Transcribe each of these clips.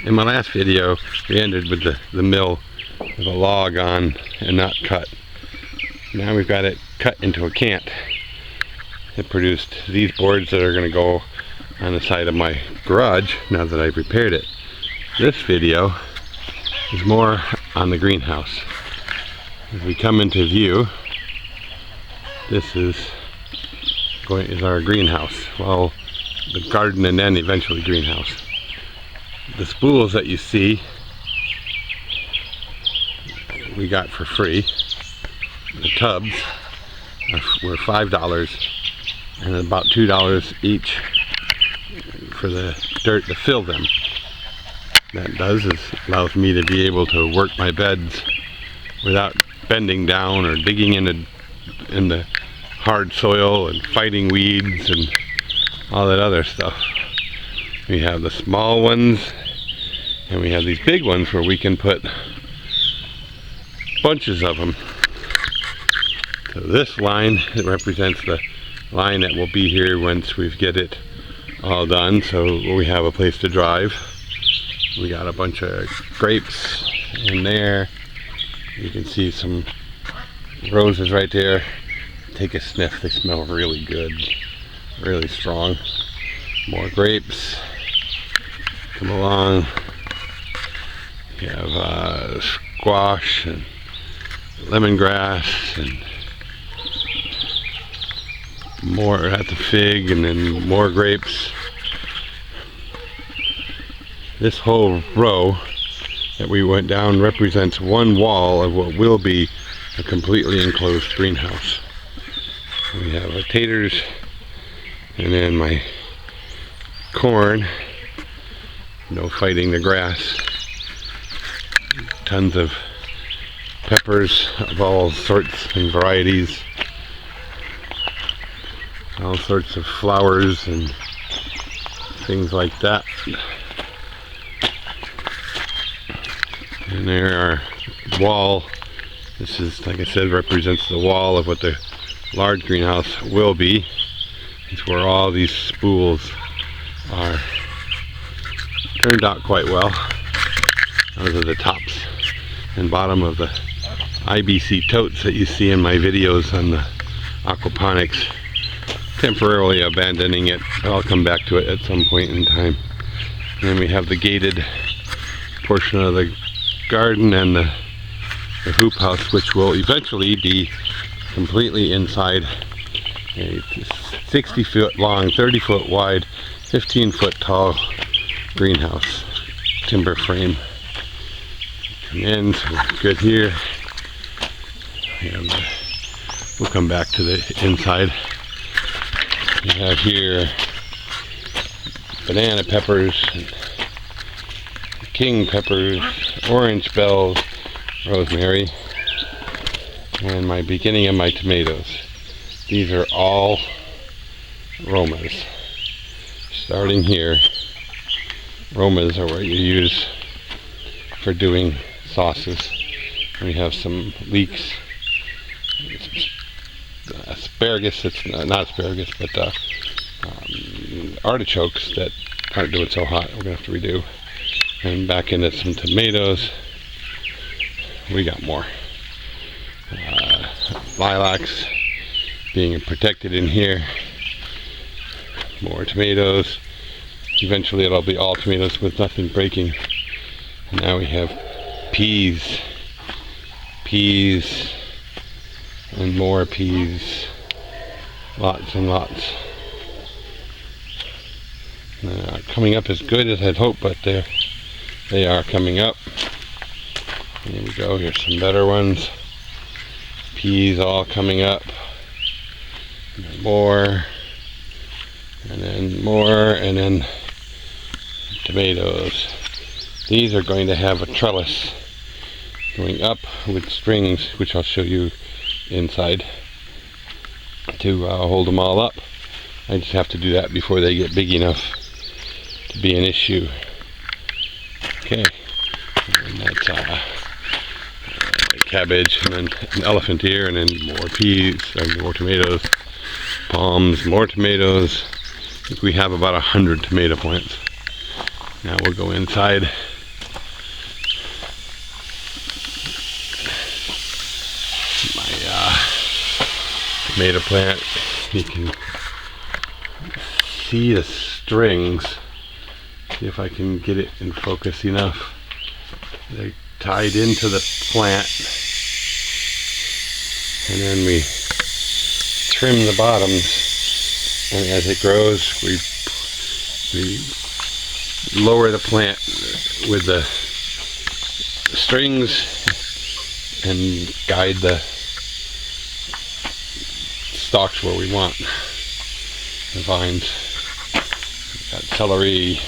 In my last video, we ended with the mill with a log on and not cut. Now we've got it cut into a cant. It produced these boards that are going to go on the side of my garage now that I've repaired it. This video is more on the greenhouse. As we come into view, this is our greenhouse. Well, the garden and then eventually greenhouse. The spools that you see we got for free. The tubs were $5 and about $2 each for the dirt to fill them. That does is allows me to be able to work my beds without bending down or digging in the hard soil and fighting weeds and all that other stuff. We have the small ones and we have these big ones where we can put bunches of them. So this line, it represents the line that will be here once we get it all done, so we have a place to drive. We got a bunch of grapes in there. You can see some roses right there. Take a sniff, they smell really good, really strong. More grapes. Come along. You have squash and lemongrass and more at the fig, and then more grapes. This whole row that we went down represents one wall of what will be a completely enclosed greenhouse. We have potatoes and then my corn, no fighting the grass, tons of peppers of all sorts and varieties, all sorts of flowers and things like that. And there our wall. This is, like I said, represents the wall of what the large greenhouse will be. It's where all these spools are. Turned out quite well. Those are the tops and bottom of the IBC totes that you see in my videos on the aquaponics. Temporarily abandoning it. I'll come back to it at some point in time. And then we have the gated portion of the garden and the hoop house, which will eventually be completely inside a 60-foot long, 30-foot wide, 15-foot tall greenhouse, timber frame. Come in, so it's good here. And we'll come back to the inside. We have here banana peppers, and king peppers, orange bells, rosemary, and my beginning of my tomatoes. These are all Romas. Starting here, Romas are what you use for doing sauces. We have some leeks, asparagus, it's not asparagus, but artichokes that aren't doing so hot, we're going to have to redo. And back into some tomatoes. We got more. Lilacs being protected in here. More tomatoes. Eventually it'll be all tomatoes with nothing breaking. And now we have peas. Peas. And more peas. Lots and lots. Coming up as good as I'd hoped, but they are coming up. Here we go, here's some better ones. Peas all coming up. More. And then more, and then tomatoes. These are going to have a trellis going up with strings, which I'll show you inside, to hold them all up. I just have to do that before they get big enough to be an issue. Okay, and that's cabbage, and then an elephant ear, and then more peas, and more tomatoes, palms, more tomatoes. I think we have about 100 tomato plants. Now we'll go inside tomato plant. You can see the strings. See if I can get it in focus enough. They're tied into the plant, and then we trim the bottoms, and as it grows we lower the plant with the strings and guide the stalks where we want. The vines. We've got celery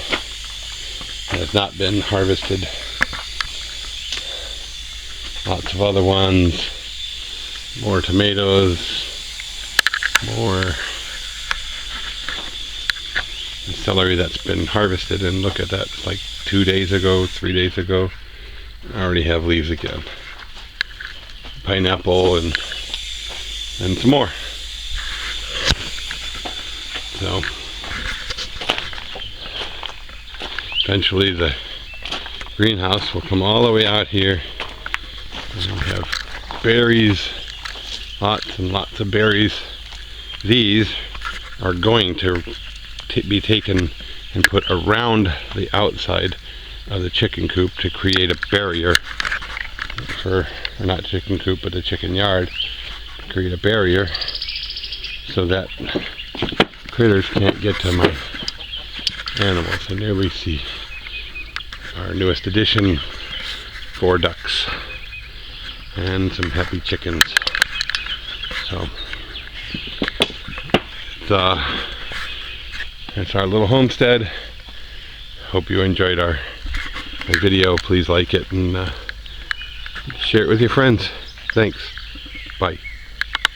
that has not been harvested. Lots of other ones. More tomatoes. More celery that's been harvested, and look at that, it's like 2 days ago, 3 days ago. I already have leaves again. Pineapple and some more. So eventually the greenhouse will come all the way out here, and we have berries, lots and lots of berries. These are going to be taken and put around the outside of the chicken coop to create a barrier for, or not chicken coop, but the chicken yard, to create a barrier so that critters can't get to my animals. And there we see our newest addition, 4 ducks and some happy chickens. So it's our little homestead. Hope you enjoyed our video. Please like it and share it with your friends. Thanks. Bye.